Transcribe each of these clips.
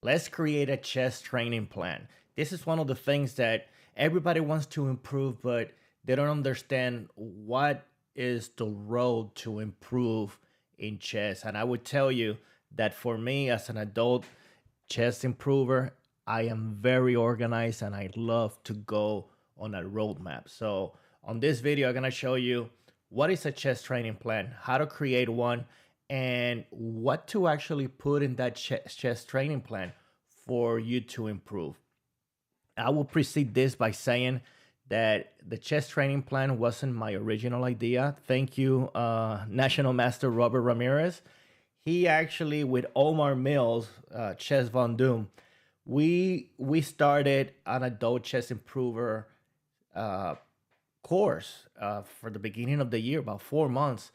let's create a chess training plan. This is one of the things that everybody wants to improve, but they don't understand what is the road to improve in chess. And I would tell you that for me, as an adult chess improver, I am very organized and I love to go on a roadmap. So, on this video, I'm going to show you what is a chess training plan, how to create one, and what to actually put in that chess training plan for you to improve. I will precede this by saying that the chess training plan wasn't my original idea. Thank you, National Master Robert Ramirez. He actually, with Omar Mills, Chess Von Doom, we started an adult chess improver course for the beginning of the year, about 4 months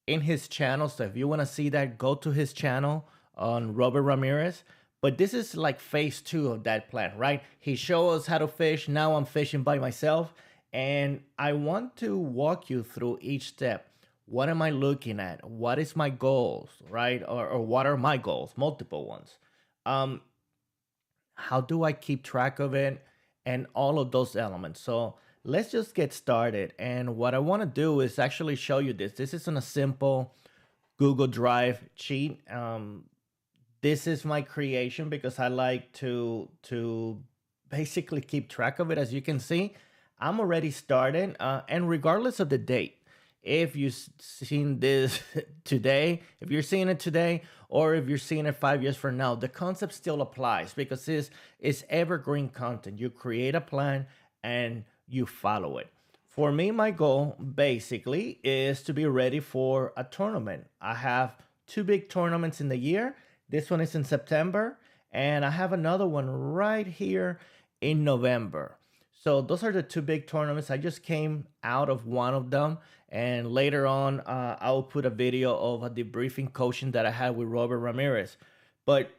in his channel. So if you want to see that, go to his channel on Robert Ramirez. But this is like phase two of that plan, right? He shows us how to fish. Now I'm fishing by myself. And I want to walk you through each step. What am I looking at? What is my goals, right? Or what are my goals? Multiple ones. Um, how do I keep track of it? And all of those elements. So let's just get started. And what I want to do is actually show you this. This is on a simple Google Drive sheet. This is my creation because I like to basically keep track of it. As you can see, I'm already started, and regardless of the date, if you've seen this today, if you're seeing it today, or if you're seeing it 5 years from now, the concept still applies because it's evergreen content. You create a plan and you follow it. For me, my goal basically is to be ready for a tournament. I have two big tournaments in the year. This one is in September, and I have another one right here in November. So those are the two big tournaments. I just came out of one of them, and later on, I'll put a video of a debriefing coaching that I had with Robert Ramirez. But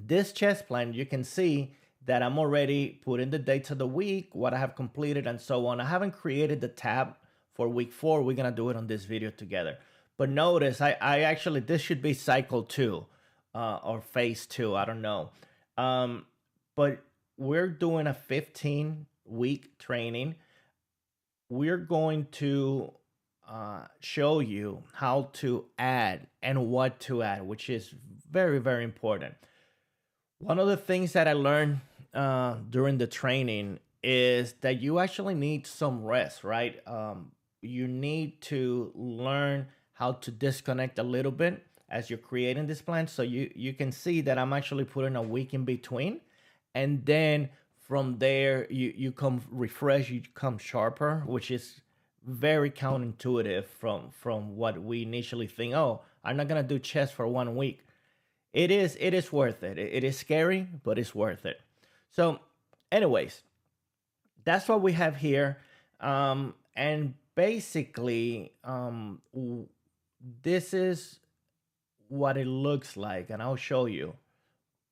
this chess plan, you can see that I'm already putting the dates of the week, what I have completed, and so on. I haven't created the tab for week 4. We're gonna do it on this video together. But notice, I actually, this should be cycle 2 or phase 2. I don't know. But we're doing a 15-week training. We're going to show you how to add and what to add, which is very, very important. One of the things that I learned during the training is that you actually need some rest, right? You need to learn how to disconnect a little bit as you're creating this plan. So you can see that I'm actually putting a week in between. And then from there, you come refreshed, you come sharper, which is very counterintuitive from what we initially think. Oh, I'm not gonna do chess for 1 week. It is worth it. It is scary, but it's worth it. So, anyways, that's what we have here. And basically, this is what it looks like, and I'll show you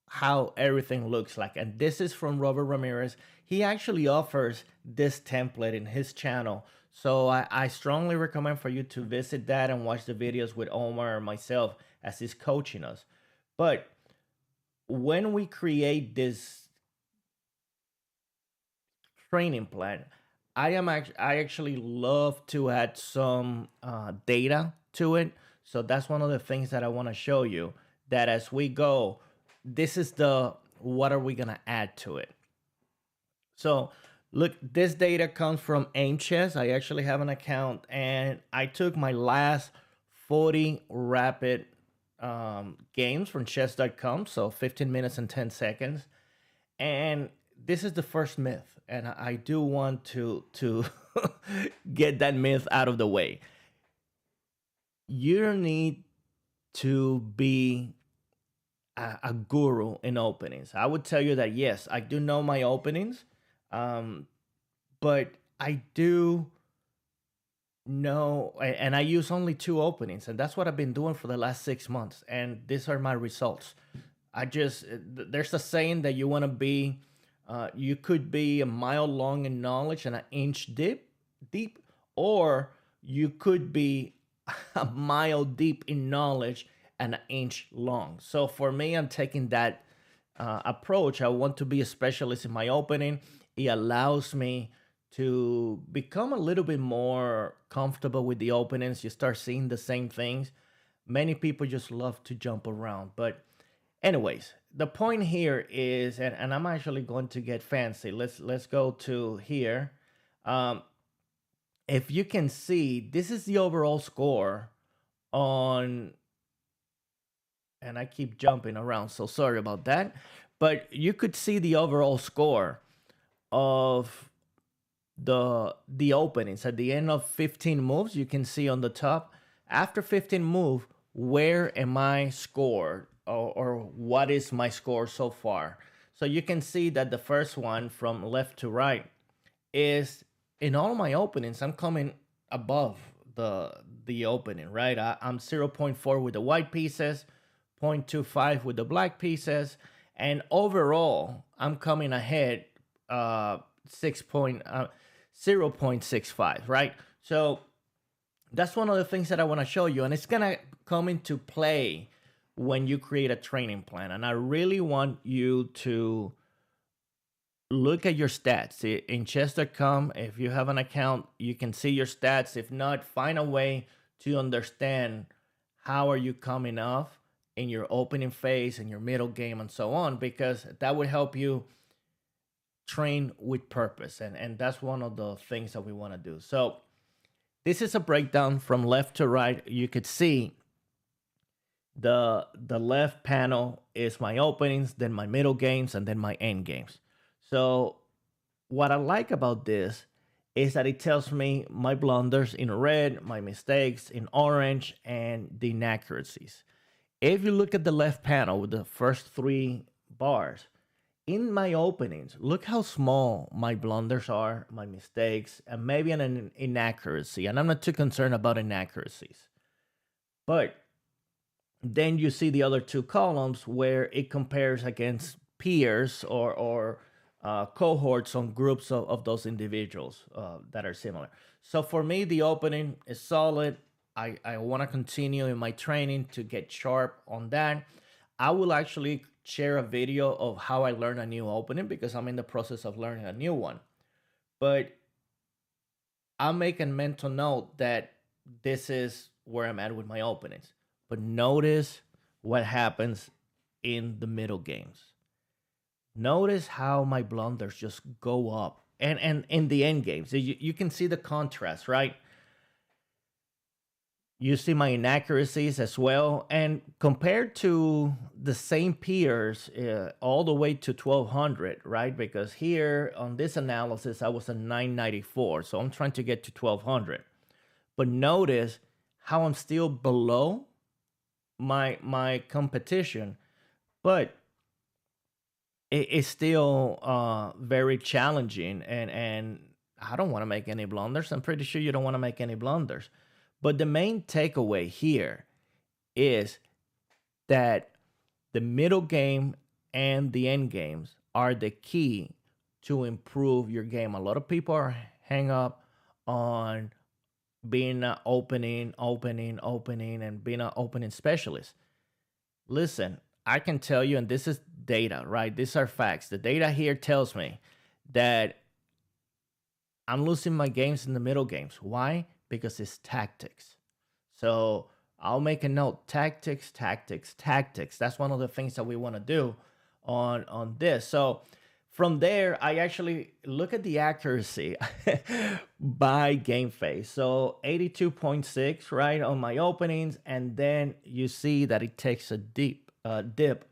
how everything looks like. And this is from Robert Ramirez. He actually offers this template in his channel. So I strongly recommend for you to visit that and watch the videos with Omar and myself as he's coaching us. But when we create this training plan, I actually love to add some data to it. So that's one of the things that I want to show you. That as we go, this is the what are we gonna add to it. So look, this data comes from Aim Chess. I actually have an account, and I took my last 40 rapid games from chess.com, so 15 minutes and 10 seconds. And this is the first myth, and I do want to get that myth out of the way. You don't need to be a guru in openings. I would tell you that yes, I do know my openings, um, but I do know, and I use only two openings, and that's what I've been doing for the last 6 months, and these are my results. There's a saying that you want to be, you could be a mile long in knowledge and an inch deep, or you could be a mile deep in knowledge and an inch long. So for me, I'm taking approach. I want to be a specialist in my opening. It allows me to become a little bit more comfortable with the openings. You start seeing the same things. Many people just love to jump around. But anyways, the point here is, and I'm actually going to get fancy. Let's go to here. Um, if you can see, this is the overall score on, and I keep jumping around, so sorry about that. But you could see the overall score of the openings at the end of 15 moves. You can see on the top, after 15 move, where am I scored, or what is my score so far. So you can see that the first one from left to right is, in all my openings I'm coming above the opening, right? I'm zero point 0.4 with the white pieces, 0.25 with the black pieces, and overall I'm coming ahead 6 point 0.65, right? So that's one of the things that I want to show you, and it's gonna come into play when you create a training plan. And I really want you to look at your stats in chess.com. If you have an account, you can see your stats. If not, find a way to understand how are you coming off in your opening phase and your middle game and so on, because that would help you train with purpose. And that's one of the things that we want to do. So this is a breakdown from left to right. You could see the left panel is my openings, then my middle games, and then my end games. So what I like about this is that it tells me my blunders in red, my mistakes in orange, and the inaccuracies. If you look at the left panel with the first three bars, in my openings, look how small my blunders are, my mistakes, and maybe an inaccuracy. And I'm not too concerned about inaccuracies. But then you see the other two columns where it compares against peers or cohorts on groups of those individuals that are similar. So for me, the opening is solid. I want to continue in my training to get sharp on that. I will actually share a video of how I learn a new opening because I'm in the process of learning a new one. But I'm making mental note that this is where I'm at with my openings. But notice what happens in the middle games. Notice how my blunders just go up. And in the end games, you can see the contrast, right? You see my inaccuracies as well. And compared to the same peers, all the way to 1200, right? Because here on this analysis, I was a 994. So I'm trying to get to 1200. But notice how I'm still below my competition, but it's still very challenging. And I don't want to make any blunders. I'm pretty sure you don't want to make any blunders. But the main takeaway here is that the middle game and the end games are the key to improve your game. A lot of people are hang up on being an opening, and being an opening specialist. Listen, I can tell you, and this is data, right? These are facts. The data here tells me that I'm losing my games in the middle games. Why? Because it's tactics. So I'll make a note: tactics, tactics, tactics. That's one of the things that we want to do on this. So from there, I actually look at the accuracy by game phase. So 82.6, right, on my openings, and then you see that it takes a deep dip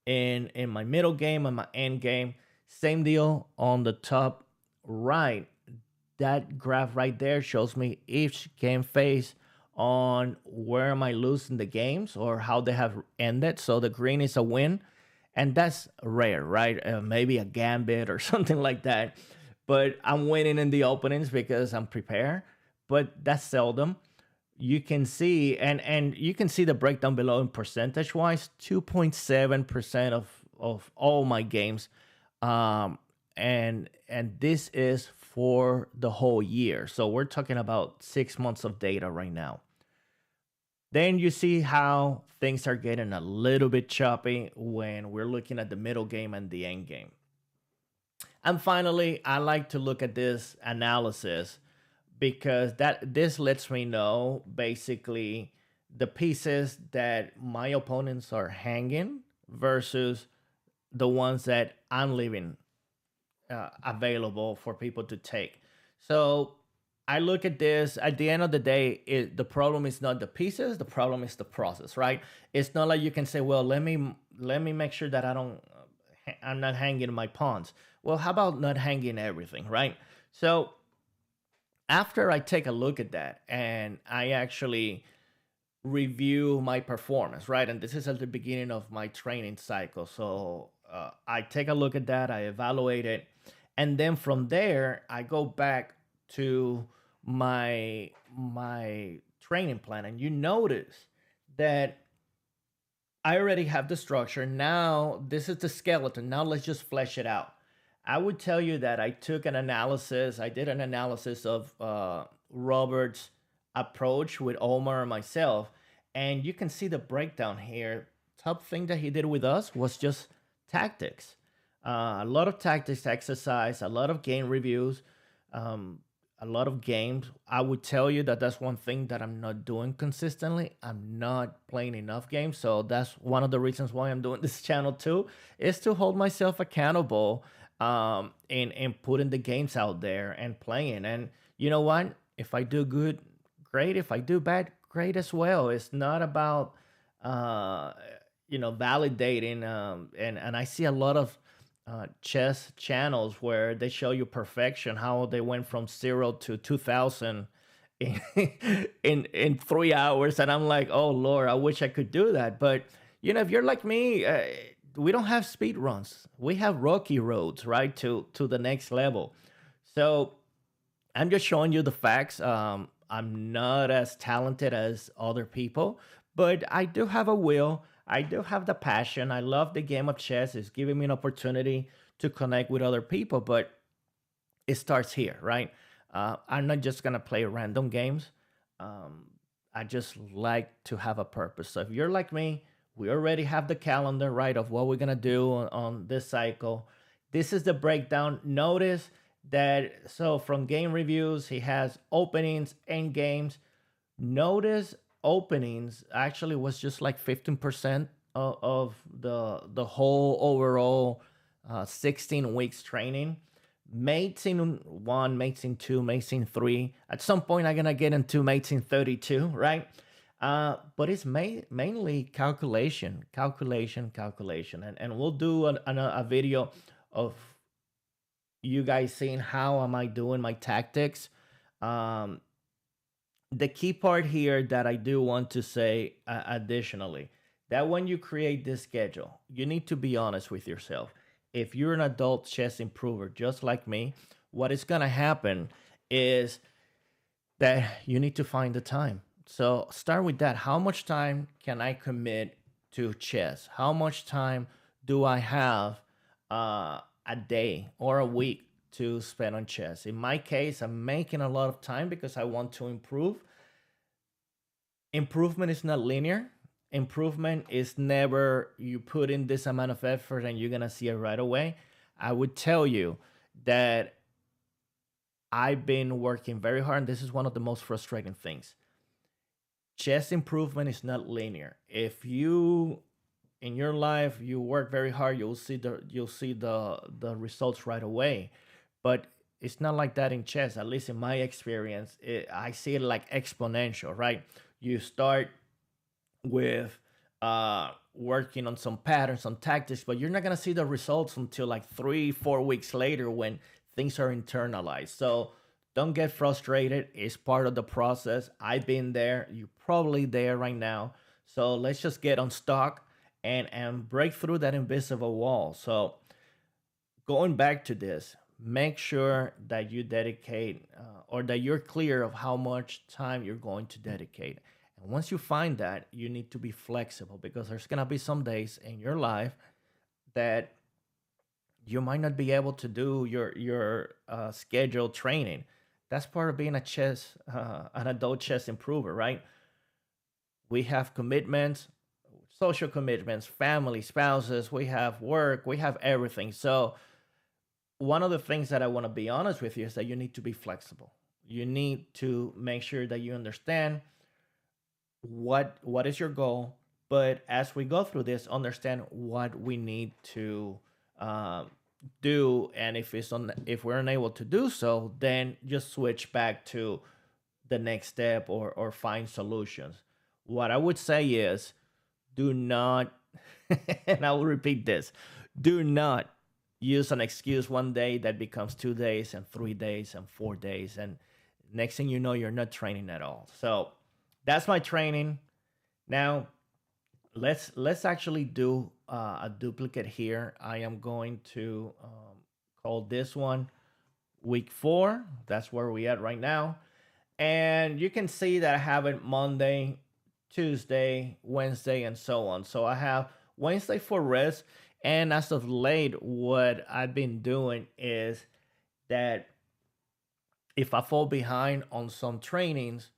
in my middle game and my end game. Same deal on the top right. That graph right there shows me each game phase on where am I losing the games or how they have ended. So the green is a win, and that's rare, right? Maybe a gambit or something like that. But I'm winning in the openings because I'm prepared. But that's seldom. You can see, and you can see the breakdown below in percentage wise. 2.7% of all my games, and this is for the whole year. So we're talking about 6 months of data right now. Then you see how things are getting a little bit choppy when we're looking at the middle game and the end game. And finally, I like to look at this analysis because that this lets me know basically the pieces that my opponents are hanging versus the ones that I'm leaving available for people to take. So I look at this. At the end of the day, the problem is not the pieces. The problem is the process, right? It's not like you can say, "Well, let me make sure that I'm not hanging my pawns." Well, how about not hanging everything, right? So after I take a look at that and I actually review my performance, right? And this is at the beginning of my training cycle. So I take a look at that, I evaluate it, and then from there I go back to my training plan, and you notice that I already have the structure. Now this is the skeleton. Now let's just flesh it out. I would tell you that I took an analysis. I did an analysis of Robert's approach with Omar and myself, and you can see the breakdown here. Top thing that he did with us was just tactics. A lot of tactics exercise, a lot of game reviews, um, a lot of games. I would tell you that that's one thing that I'm not doing consistently. I'm not playing enough games. So that's one of the reasons why I'm doing this channel too, is to hold myself accountable and putting the games out there and playing. And you know what? If I do good, great. If I do bad, great as well. It's not about uh, validating. And I see a lot of chess channels where they show you perfection, how they went from 0 to 2,000 in, in 3 hours, and I'm like, oh Lord, I wish I could do that. But if you're like me, we don't have speed runs. We have rocky roads, right, to the next level. So I'm just showing you the facts. I'm not as talented as other people, but I do have a will. I do have the passion. I love the game of chess. It's giving me an opportunity to connect with other people, but it starts here, right? I'm not just gonna play random games. Um, I just like to have a purpose. So if you're like me, we already have the calendar, right, of what we're gonna do on this cycle. This is the breakdown. Notice that so from game reviews, he has openings and games. Notice openings actually was just like 15% of the whole overall 16 weeks training. Mates in one, mates in two, mates in three. At some point, I'm gonna get into mates in 32, right? But it's mainly calculation, calculation, calculation, and we'll do a video of you guys seeing how am I doing my tactics. Um, the key part here that I do want to say additionally, that when you create this schedule, you need to be honest with yourself. If you're an adult chess improver just like me, what is going to happen is that you need to find the time. So start with that. How much time can I commit to chess? How much time do I have a day or a week to spend on chess? In my case, I'm making a lot of time because I want to improve. Improvement is not linear. Improvement is never you put in this amount of effort and you're gonna see it right away. I would tell you that I've been working very hard, and this is one of the most frustrating things. Chess improvement is not linear. If you in your life you work very hard, you'll see the results right away. But it's not like that in chess. At least in my experience, I see it like exponential, right? You start with working on some patterns, on tactics, but you're not gonna see the results until like 3, 4 weeks later when things are internalized. So don't get frustrated. It's part of the process. I've been there. You're probably there right now. So let's just get on stock and break through that invisible wall. So going back to this, make sure that you dedicate or that you're clear of how much time you're going to dedicate. And once you find that, you need to be flexible because there's going to be some days in your life that you might not be able to do your scheduled training. That's part of being an adult chess improver, right? We have commitments, social commitments, family, spouses, we have work, we have everything. So one of the things that I want to be honest with you is that you need to be flexible. You need to make sure that you understand what is your goal, but as we go through this, understand what we need to um, do, and if we're unable to do so, then just switch back to the next step, or find solutions. What I would say is, do not, and I will repeat this, do not use an excuse one day that becomes 2 days and 3 days and 4 days. And next thing you know, you're not training at all. So that's my training. Now, let's actually do a duplicate here. I am going to call this one week 4. That's where we at right now. And you can see that I have it Monday, Tuesday, Wednesday, and so on. So I have Wednesday for rest. And as of late, what I've been doing is that if I fall behind on some trainings,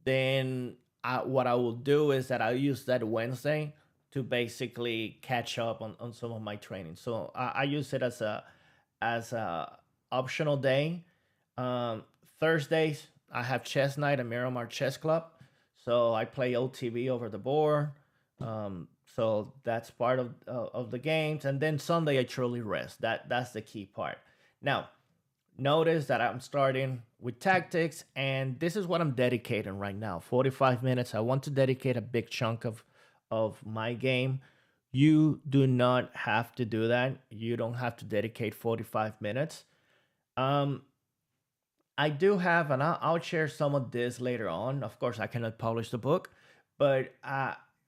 then what I will do is that I use that Wednesday to basically catch up on some of my training. So I use it as a optional day. Um, Thursdays I have chess night at Miramar Chess Club, so I play OTB over the board. So that's part of the games, and then Sunday I truly rest. That's the key part. Now, notice that I'm starting with tactics, and this is what I'm dedicating right now. 45 minutes. I want to dedicate a big chunk of my game. You do not have to do that. You don't have to dedicate 45 minutes. Um, I do have, and I'll share some of this later on. Of course, I cannot publish the book, but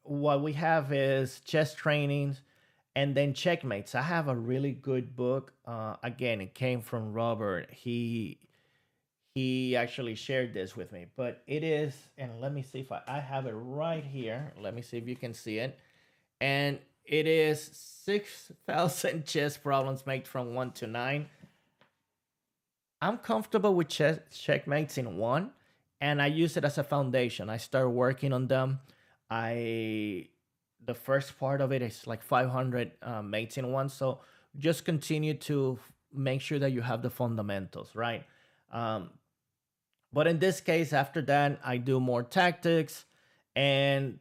what we have is chess trainings and then checkmates. I have a really good book. Again, it came from Robert. He actually shared this with me, but it is, and let me see if I have it right here. Let me see if you can see it. And it is 6,000 chess problems made from 1 to 9. I'm comfortable with checkmates in one, and I use it as a foundation. I start working on them. I The first part of it is like 500 mates in one, so just continue to make sure that you have the fundamentals right. Um, but in this case, after that, I do more tactics and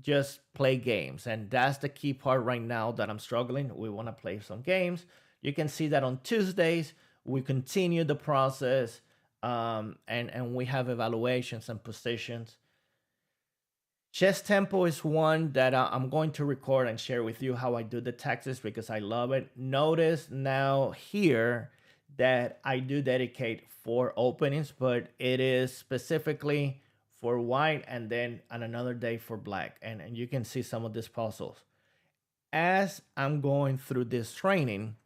just play games. And that's the key part right now that I'm struggling. We want to play some games. You can see that on Tuesdays, we continue the process, and we have evaluations and positions. Chess Tempo is one that I'm going to record and share with you how I do the tactics because I love it. Notice now here that I do dedicate 4 openings, but it is specifically for white and then on another day for black. And you can see some of these puzzles. As I'm going through this training,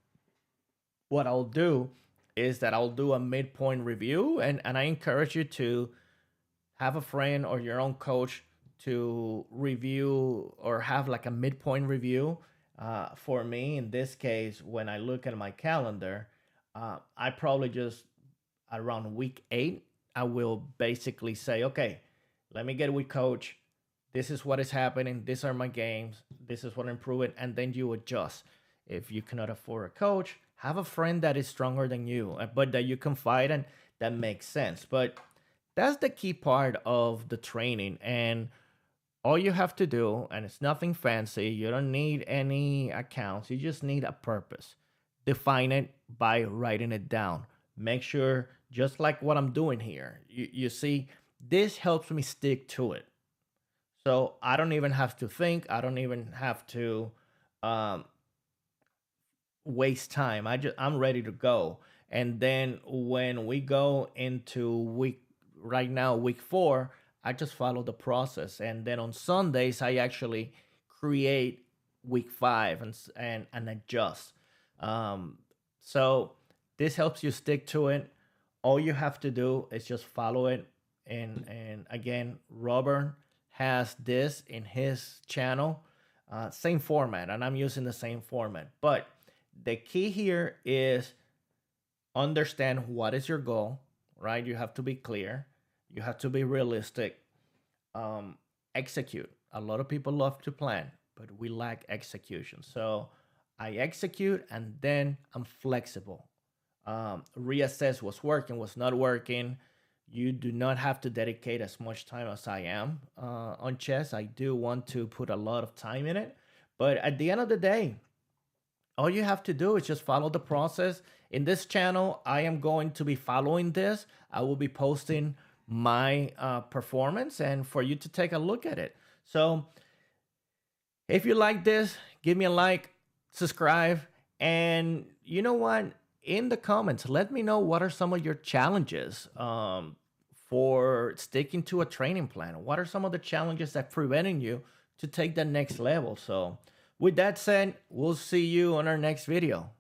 what I'll do is that I'll do a midpoint review, and I encourage you to have a friend or your own coach to review or have like a midpoint review. For me, in this case, when I look at my calendar, I probably just around week 8, I will basically say, okay, let me get with coach. This is what is happening. These are my games. This is what I'm improving. And then you adjust. If you cannot afford a coach, have a friend that is stronger than you, but that you confide in, that makes sense. But that's the key part of the training. And all you have to do, and it's nothing fancy, you don't need any accounts, you just need a purpose. Define it by writing it down. Make sure, just like what I'm doing here, you see, this helps me stick to it. So I don't even have to think, I don't even have to um, waste time. I'm ready to go. And then when we go into week right now, week 4, I just follow the process. And then on Sundays, I actually create week 5 and adjust. Um, so this helps you stick to it. All you have to do is just follow it. And again, Robert has this in his channel, same format, and I'm using the same format. But the key here is understand what is your goal, right? You have to be clear, you have to be realistic. execute. A lot of people love to plan, but we lack execution. So I execute and then I'm flexible. Reassess what's working, what's not working. You do not have to dedicate as much time as I am on chess. I do want to put a lot of time in it. But at the end of the day, all you have to do is just follow the process. In this channel, I am going to be following this. I will be posting my performance and for you to take a look at it. So if you like this, give me a like, subscribe, and you know what? In the comments, let me know what are some of your challenges for sticking to a training plan. What are some of the challenges that preventing you to take the next level? So with that said, we'll see you on our next video.